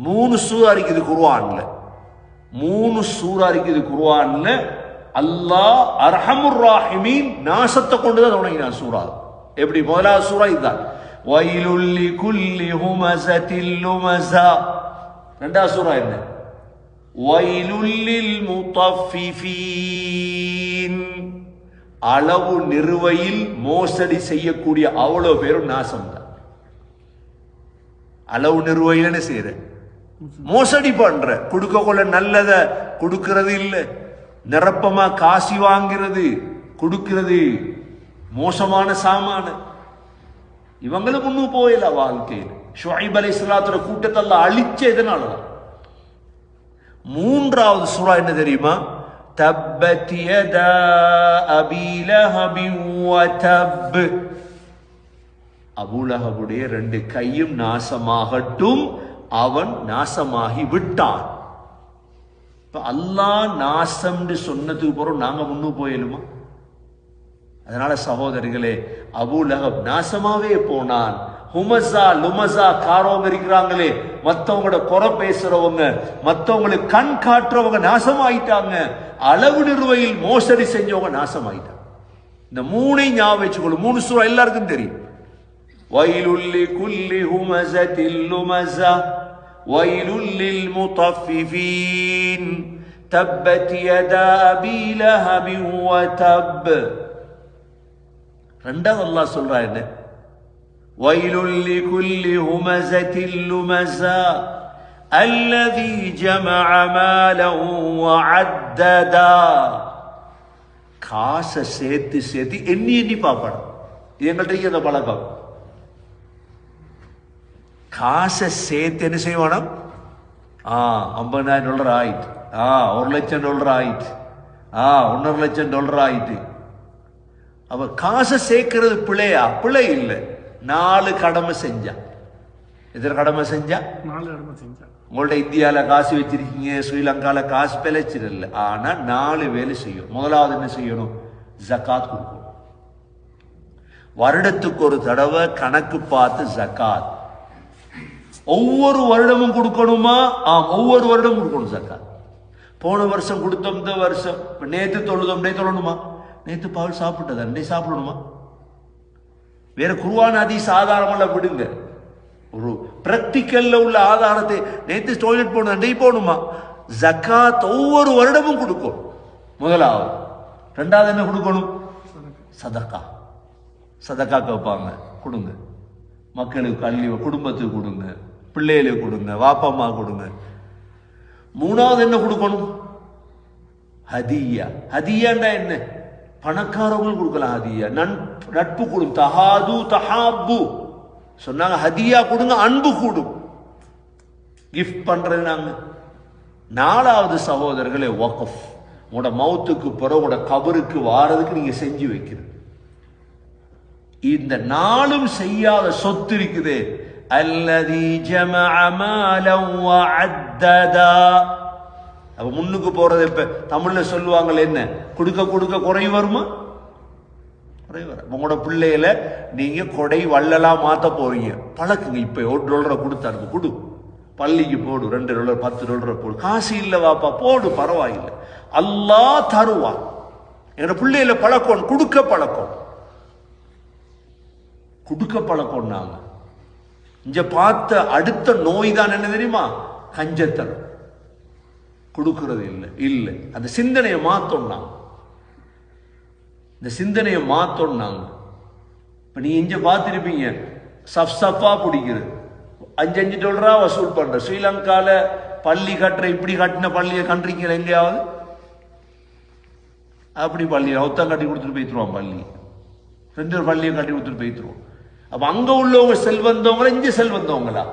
3 சூரா இருக்குது குர்ஆன்ல. 3 சூரா இருக்குது குர்ஆன்ல. அல்லாஹ் அர்ஹமுர் ராஹிமீன் நாசத்தை கொண்டுதான் தொடங்கினான் சூரா. எப்படி? முதலாவது சூரா இதுதான், வயலுல் லிகுல்லி ஹுமஸத்தில் லுமஸா. இரண்டாவது சூரா என்ன? வயலுல் லில் முத்தஃபிஃபீன். அளவு நிறுவையில் மோசடி செய்யக்கூடிய அவ்வளவு பேரும் நாசம் தான். அளவு நிறுவையில் என்ன செய்யற? மோசடி பண்ற. கொடுக்க கொள்ள நல்லத கொடுக்கிறது இல்லை, நிரப்பமா காசி வாங்கிறது, கொடுக்கிறது மோசமான சாமான. இவங்களும் முன்னும் போயில வாழ்க்கையில். ஷுஐப் அலைஹிஸ்ஸலாத்தோட கூட்டத்தை அல்லாஹ் அழிச்ச இதனாலதான். மூன்றாவது சூரா என்ன தெரியுமா? தப்பத் யதா அபீ லஹப் வ தப். அபூலஹபுடைய 2 கையும் நாசமாகட்டும், அவன் நாசமாகி விட்டான். இப்ப அல்லாஹ் நாசம் சொன்னதுக்கு பிறகு நாங்க முன்னு போயிலுமா? அதனால சகோதரிகளே, அபூலஹப் நாசமாவே போனான். ஹுமஸா லுமஸா காரவங்க இருக்கிறாங்களே, மற்றவங்களோட குறை பேசுறவங்க, மற்றவங்களுக்கு கண் காட்டுறவங்க நாசமாயிட்டாங்க. அளவு நிறுவையில் மோசடி செஞ்சவங்க நாசமாயிட்டாங்க. இந்த 3 ஞாபகம் வச்சுக்கொள்ளும். 3 சூரா எல்லாருக்கும் தெரியும். வயலுல் லிகுல்லி ஹுமஸத்தில் லுமஸா வயலுல் லில் முத்தஃபிஃபீன் தப்பத் யதா அபீ லஹப் வ தப். ரெண்டாவது அல்லாஹ் சொல்றா என்ன? வயலுல் லிகுல்லி ஹுமஸத்தில் லுமஸா அல்லதீ ஜமஅ மாலன் வ அத்ததா. காசை சேர்த்து சேர்த்து எண்ணி எண்ணி பார்க்கணும். எங்கள்கிட்ட அந்த பழக்கம். காசை சேர்த்து என்ன செய்வானோ, $50,000 ஆயிட்டு, $1,00,000 ஆயிட்டு, $1,50,000 ஆயிட்டு. அவ காசை சேர்க்கிறது பிழையா? பிழை இல்லை. 4 கடமை செஞ்சா. எத்தனை கடமை செஞ்சா? 4 கடமை செஞ்சா. உங்கள்ட்ட இந்தியால காசு வச்சிருக்கீங்க, ஸ்ரீலங்கால காசு பிழைச்சிடல. ஆனா 4 வேலை செய்யும். முதலாவது என்ன செய்யணும்? ஜகாத் கொடுக்கணும். வருடத்துக்கு ஒரு தடவை கணக்கு பார்த்து ஜகாத். ஒவ்வொரு வருடமும் கொடுக்கணுமா? ஒவ்வொரு வருடமும் கொடுக்கணும் ஜகாத். போன வருஷம் கொடுத்தோம், இந்த வருஷம். நேத்து தொழுதோம், நேத்து தொழணுமா? நேத்து பால் சாப்பிட்டதா, அண்டை சாப்பிடணுமா? வேற குர்ஆன் ஹதீஸ் ஆதாரமெல்லாம் விடுங்க. ஒரு பிராக்டிக்கல்ல உள்ள ஆதாரத்தை, நேத்து டாய்லெட் போகணும், அண்டை போகணுமா? ஜகாத் ஒவ்வொரு வருடமும் கொடுக்கணும். முதலாவது. ரெண்டாவது என்ன கொடுக்கணும்? சதக்கா. சதக்கா கேட்பாங்க, கொடுங்க. மக்களுக்கு அள்ளி, குடும்பத்துக்கு கொடுங்க, பிள்ளைகளுக்கு கொடுங்க, வாப்பம்மா கொடுங்க. மூணாவது என்ன கொடுக்கணும்? ஹதியா. ஹதியாண்டா என்ன? பணக்காரவங்க கொடுக்கலாம் ஹதியா. நட்பு கூடும். தஹாது தஹாபு சொன்னாங்க. ஹதியா கொடுங்க, அன்பு கூடும். கிஃப்ட் பண்றது நாங்க. நாலாவது சகோதரர்களே, வக்ஃப். உங்களோட மௌத்துக்கு பிறகு உங்களோட கபருக்கு வாரதுக்கு நீங்க செஞ்சு வைக்கிறது. இந்த 4ம் செய்யாத சொத்து இருக்குது. அல்லதி ஜமஅ மாலன் வ அத்ததா. அப்ப முன்னுக்கு போறது. இப்ப தமிழ்ல சொல்லுவாங்க என்ன? கொடுக்க கொடுக்க குறை வருமா? குறை வர. உங்களோட பிள்ளையில நீங்க கொடை வள்ளலா மாத்த போறீங்க, பழக்குங்க. இப்ப $1 கொடுத்தாரு, கொடு. பள்ளிக்கு போடு, $2, $10 போடு. காசு இல்ல வாப்பா, போடு, பரவாயில்லை, அல்லாஹ் தருவான். என்னோட பிள்ளையில பழக்கம், கொடுக்க பழக்கம், கொடுக்க பழக்கம். நாங்க இங்க பார்த்த அடுத்த நோய் தான் என்ன தெரியுமா? கஞ்சத்தனம். கொடுக்கிறது இல்லை. இல்லை, அந்த சிந்தனையை மாத்தோம் நாங்க. இந்த சிந்தனையை மாத்தோம் நாங்க. இப்ப நீ இங்க பார்த்திருப்பீங்க, சஃபா பிடிக்கிறது, $5 வசூல் பண்ற. ஸ்ரீலங்கால பள்ளி கட்டுற, இப்படி கட்டின பள்ளியை கண்டிருக்கீங்க எங்கேயாவது? அப்படி பள்ளி ஒத்தம் கட்டி கொடுத்துட்டு போய்த்துருவான். பள்ளி 2 பள்ளியை கட்டி கொடுத்துட்டு போய்த்துருவோம். அப்ப அங்க உள்ளவங்க செல்வந்தவங்களா, இங்க செல்வந்தவங்களா?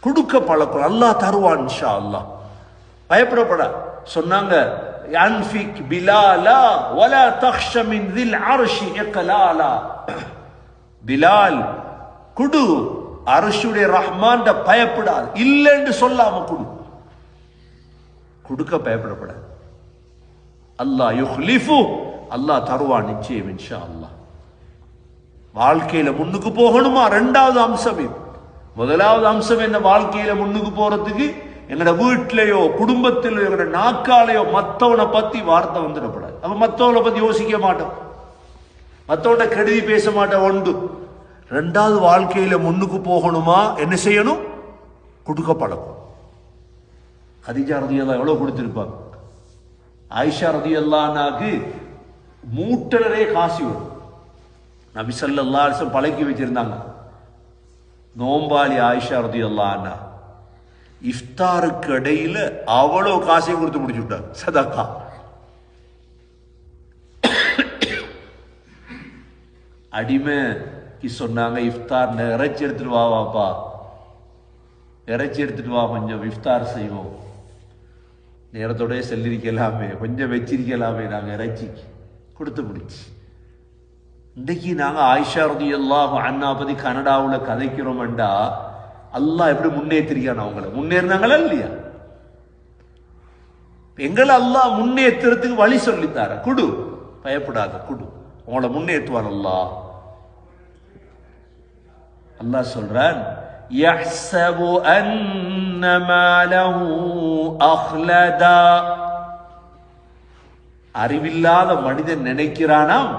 கொடுக்க பழக்கம். அல்லாஹ் தருவான் இன்ஷா அல்லாஹ். பயப்படப்பட சொன்னாங்க. யன்ஃபிக் பிலாலா வலா தக்ஷ மின் தில் அர்ஷி இக்லாலா. பிலால் குடு, அர்ஷுடைய ரஹ்மான் பயப்படாது, இல்லைன்னு சொல்லாம குடு. கொடுக்க பயப்படப்பட. அல்லாஹ் யுக்லிஃபு, அல்லாஹ் தருவான் நிச்சயம் இன்ஷா அல்லாஹ். வாழ்க்கையில முன்னுக்கு போகணுமா? 2வது அம்சம் இது. முதலாவது அம்சம் என்ன? வாழ்க்கையில முன்னுக்கு போறதுக்கு எங்கட வீட்டிலேயோ குடும்பத்திலேயோ எங்கட நாக்காலேயோ மத்தவனை பத்தி வார்த்தை வந்துடப்படாது. அப்ப மத்தவனை பத்தி யோசிக்க மாட்டோம், மத்தவன கெடுதி பேச மாட்டோம். ஒன்று. ரெண்டாவது, வாழ்க்கையில முன்னுக்கு போகணுமா என்ன செய்யணும்? கொடுக்க பழக்கம். கதீஜா ரலியல்லாஹு எவ்வளவு கொடுத்திருப்பாங்க. ஆயிஷா ரலியல்லாஹு அன்ஹாக்கு மூட்டலரே காசி வரும். நபி ஸல்லல்லாஹு அலைஹி வஸல்லம் பழக்கி வச்சிருந்தாங்க. நோம்பாளி ஆயிஷா ரலியல்லாஹு அன்ஹா இஃப்தாருக்கு இடையில அவ்வளவு காசையும் கொடுத்து முடிச்சு விட்டாங்க, சதகா. அடிமைக்கு சொன்னாங்க, இஃப்தார் இறைச்சி எடுத்துட்டு வா வாப்பா, இறைச்சி எடுத்துட்டு வா, கொஞ்சம் இஃப்தார் செய்வோம். நேரத்தோட செல்லிருக்கலாமே, கொஞ்சம் வச்சிருக்கலாமே, நாங்க இறைச்சிக்கு கொடுத்து முடிச்சு. இன்றைக்கு நாங்க ஆயிஷா ரலியல்லாஹு அன்ஹா பத்தி கனடாவுல கதைக்கிறோம்டா, அல்லாஹ் எப்படி முன்னேற்றிருக்கான் அவங்கள. முன்னேறினாங்களா இல்லையா? எங்களை அல்லாஹ் முன்னேற்றத்துக்கு வழி சொல்லித்தார. குடு, பயப்படாத, குடு, உங்களை முன்னேற்றுவார் அல்லாஹ். அல்லாஹ் சொல்றான், யஹ்ஸபு அன்ன மாலஹு அஹ்லதா. அறிவில்லாத மனிதன் நினைக்கிறானாம்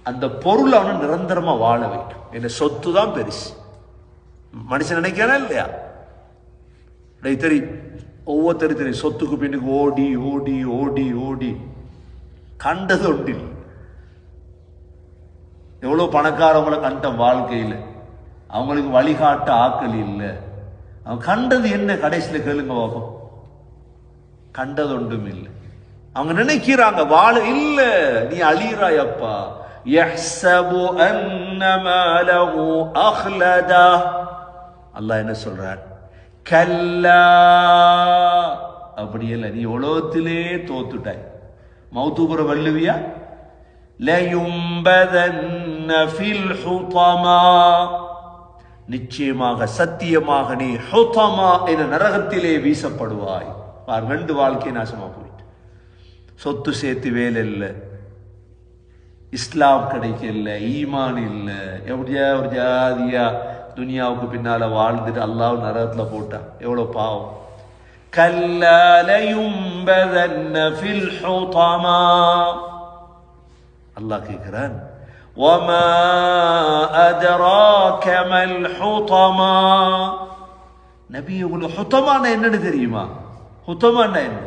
அந்த பொருள் அவனை நிரந்தரமா வாழ வைக்கும். என்ன சொத்து தான் பெருசு. மனுஷன் நினைக்கிறானா இல்லையா? தெரியும், ஒவ்வொருத்தரும் தெரியும், சொத்துக்கு பின்னுக்கு ஓடி ஓடி ஓடி ஓடி கண்டது ஒன்றில். எவ்வளவு பணக்காரவங்களை கண்டம் வாழ்க்கையில, அவங்களுக்கு வழிகாட்ட ஆக்கள் இல்லை. அவன் கண்டது என்ன? கடைசியில கேளுங்க பாப்போம், கண்டது ஒன்றும் இல்லை. அவங்க நினைக்கிறாங்க வாழ இல்ல, நீ அழிறாயப்பா. யஹ்ஸபு அன்ன மாலஹு அஹ்லதா. அல்லாஹ் என்ன சொல்றார்? கல்லா, அப்படி இல்லை, நீ உலகத்திலே தோத்துட்டாய். மௌத்தூபுர வள்ளுவியா? லயும்பதன்ன ஃபில் ஹுதமா. நிச்சயமாக சத்தியமாக நீ ஹுதமா என்ற நரகத்திலே வீசப்படுவாய். ரெண்டு வாழ்க்கை நாசமா போயிட்டு. சொத்து சேர்த்து வேலை இல்லை, இஸ்லாம் கிடைக்கல, ஈமான் இல்லை, எப்படியா ஒரு ஜாதியா துனியாவுக்கு பின்னால வாழ்ந்துட்டு அல்லாஹ் நரகத்துல போட்டான். எவ்வளவு பாவம். கல்லா லயும்பதன்ன ஃபில் ஹுதமா. அல்லாஹ் கேட்கிறான், வமா அத்ராக மல் ஹுதமா. நபி, உங்களுக்கு ஹுதமானா என்னன்னு தெரியுமா? ஹுதமானா என்ன?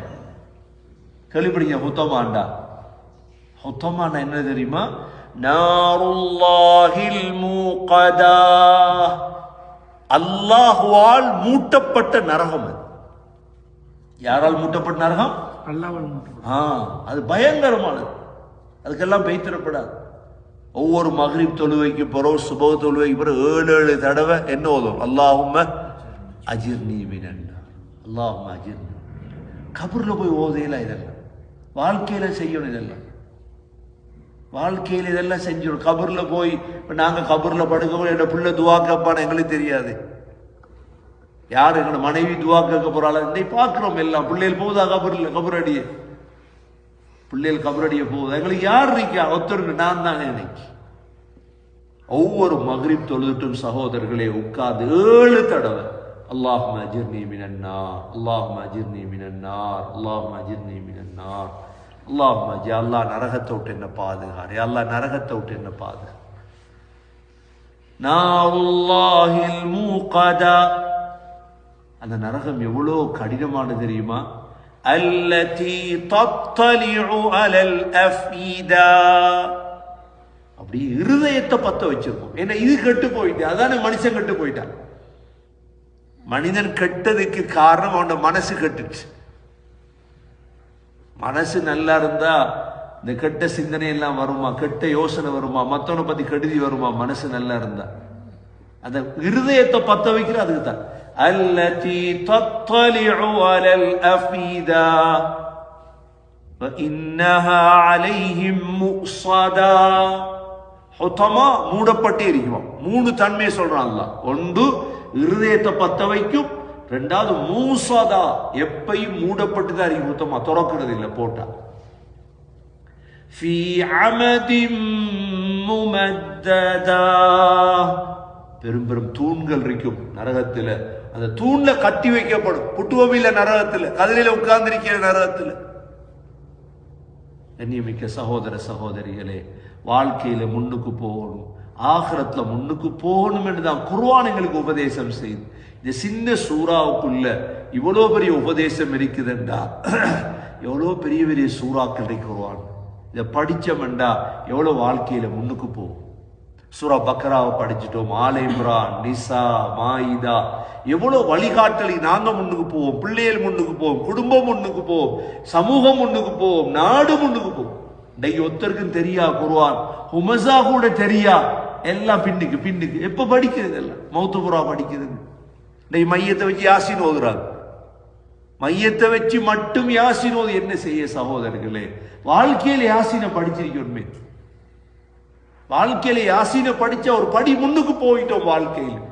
கேள்விப்பட்டீங்க? ஹுதமாண்டா, ஹுதமானா என்ன தெரியுமா? நாருல்லாஹில் மூகதா. அல்லாஹ்வால் மூட்டப்பட்ட நரகம். அது யாரால் மூட்டப்பட்ட நரகம்? அல்லாஹ்வால் மூட்டப்பட்ட. அது பயங்கரமானது, அதுக்கெல்லாம் பெய்திடப்படாது. ஒவ்வொரு மக்ரிப் தொழுவைக்கு பிறகு சுபஹ் தொழுவைக்கு பிறகு 7 தடவை என்ன ஓதும்? அல்லாஹும்ம அஜிர்னி மினன் நார், அல்லாஹும்ம அஜிர்னி. கபர்ல போய் ஓதையில இதெல்லாம் வாழ்க்கையில செய்யணும். இதெல்லாம் வாழ்க்கையில் இதெல்லாம் செஞ்சிடும். கபர்ல போய் இப்ப நாங்க கபர்ல படுக்க என்ன பிள்ளை துவா கேட்பான்னு எங்களுக்கு தெரியாது. யாரு எங்களோட மனைவி துவா கேட்க போறாள் இன்னைக்கு பார்க்கிறோம். எல்லாம் பிள்ளைகள் போகுதா கபர்ல, கபரடிய பிள்ளைகள் கபரடிய போகுதா? எங்களுக்கு யார் இருக்கா? ஒருத்தருக்கு நான் தானே. இன்னைக்கு ஒவ்வொரு மக்ரிப் தொழுதுட்டும் சகோதரர்களே உட்கார்ந்து 7 தடவை அல்லாஹும்ம அஜிர்னி மினன் நார், அல்லாஹும்ம அஜிர்னி மினன் நார், அல்லாஹும்ம அஜிர்னி மினன் நார், அல்லாஹும்ம யா அல்லாஹ் நரகத்தை விட்டு என்ன பாதுகாரு, யா அல்லாஹ் நரகத்தை விட்டு என்ன பாதுகாரு. நாருல்லாஹில் மூகதா. அந்த நரகம் எவ்வளவு கடினமானது தெரியுமா? அல்லதி தத்தலிஉ அலல் அஃபீதா. அப்படி இருதயத்தை பத்த வச்சிருக்கும். ஏன்னா இது கெட்டு போயிட்டு, அதானே மனுஷன் கெட்டு போயிட்டான். மனிதன் கெட்டதுக்கு காரணம் அவனோட மனசு கெட்டுச்சு. மனசு நல்லா இருந்தா இந்த கெட்ட சிந்தனை எல்லாம் வருமா? கெட்ட யோசனை வருமா? மத்தவனை பத்தி கெடுதி வருமா? மனசு நல்லா இருந்தா. அந்த இருதயத்தை பத்த வைக்கிற அதுக்கு தான். அல்லதி தத்தலிஉ அலல் அஃபீதா வ இன்னஹா அலைஹிம் முஸதா. ஹுதமா மூடப்பட்டே இருக்குமா? 3 தன்மையை சொல்றான் அல்லாஹ். ஒன்று இருதயத்தை பத்த வைக்கும், ரெண்டாவது மூசதா எப்பையும் மூடப்பட்டு தான் இருக்கு. ஹுதமா திறக்கிறது இல்லை போட்டா. ஃபீ அமதிம் முமத்ததா. பெரும் பெரும் தூண்கள் இருக்கும் நரகத்தில். அந்த தூண்ல கட்டி வைக்கப்படும். புட்டுவமில்ல நரகத்தில், கதிரையில உட்கார்ந்திருக்கிற நரகத்தில். கண்ணியமிக்க சகோதர சகோதரிகளே, வாழ்க்கையில முன்னுக்கு போகணும், ஆகிரத்துல முன்னுக்கு போகணும் என்றுதான் குர்ஆன் எங்களுக்கு உபதேசம் செய்து. இந்த சின்ன சூறாவுக்குள்ள இவ்வளோ பெரிய உபதேசம் இருக்குதுண்டா, எவ்வளோ பெரிய பெரிய சூறாக்கள் இருக்குவான். இதை படிச்சோம்டா எவ்வளோ வாழ்க்கையில முன்னுக்கு போகும். சூரா பக்ராவை படிச்சுட்டோம், ஆல இம்ரான், நிசா, மாயிதா, எவ்வளோ வழிகாட்டலை நாங்க முன்னுக்கு போவோம். பிள்ளைகள் முன்னுக்கு போவோம், குடும்பம் முன்னுக்கு போவோம், சமூகம் முன்னுக்கு போவோம், நாடு முன்னுக்கு போவோம். இன்னைக்கு ஒருத்தருக்கும் தெரியா குர்ஆன், ஹுமஸா கூட தெரியா, எல்லாம் பின்னுக்கு பின்னுக்கு. எப்ப படிக்கிறது? எல்லாம் மௌத்துபுரா படிக்கிறது. இன்னைக்கு மையத்தை வச்சு யாசின் ஓதுறாங்க. மையத்தை வச்சு மட்டும் யாசின் ஓது என்ன செய்ய சகோதரர்களே? வாழ்க்கையில யாசினை படிச்சிருக்கணுமே. வாழ்க்கையில யாசின படிச்சா ஒரு படி முன்னுக்கு போயிட்டோம். வாழ்க்கையில்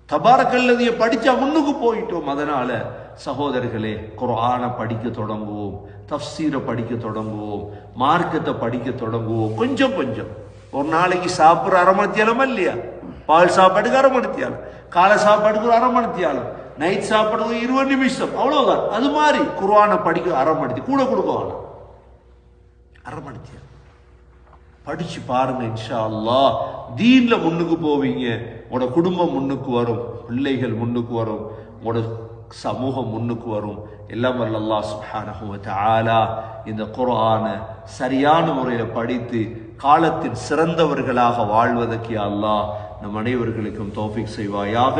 தபாரக்கல்லதிய படிச்சா முன்னுக்கு போயிட்டோம். அதனால சகோதரர்களே, குர்ஆனை படிக்க தொடங்குவோம், தஃப்சீரை படிக்க தொடங்குவோம், மார்க்கத்தை படிக்க தொடங்குவோம். கொஞ்சம் கொஞ்சம். ஒரு நாளைக்கு சாப்பிட்ற அரை மணித்தியாலம் இல்லையா? பால் சாப்பாட்டுக்கு அரை மணித்தியாலம், காலை சாப்பாட்டுக்கு அரை மணித்தியாலம், நைட் சாப்பாட்டுக்கு 20 நிமிஷம், அவ்வளவுதான். அது மாதிரி குர்ஆனை படிக்க அரை மணித்தி கூட கொடுக்க அரை மணித்தியாலம் படிச்சு பாருங்க. இன்ஷா அல்லாஹ் தீன்ல முன்னுக்கு போவீங்க. உங்களோட குடும்பம் முன்னுக்கு வரும், பிள்ளைகள் முன்னுக்கு வரும், உங்களோட சமூகம் முன்னுக்கு வரும். எல்லாம் வல்ல அல்லாஹ் சுப்ஹானஹு வ தஆலா இந்த குர்ஆனை சரியான முறையில் படித்து காலத்தின் சிறந்தவர்களாக வாழ்வதற்கு அல்லாஹ் நம் அனைவர்களுக்கும் தௌஃபீக் செய்வாயாக.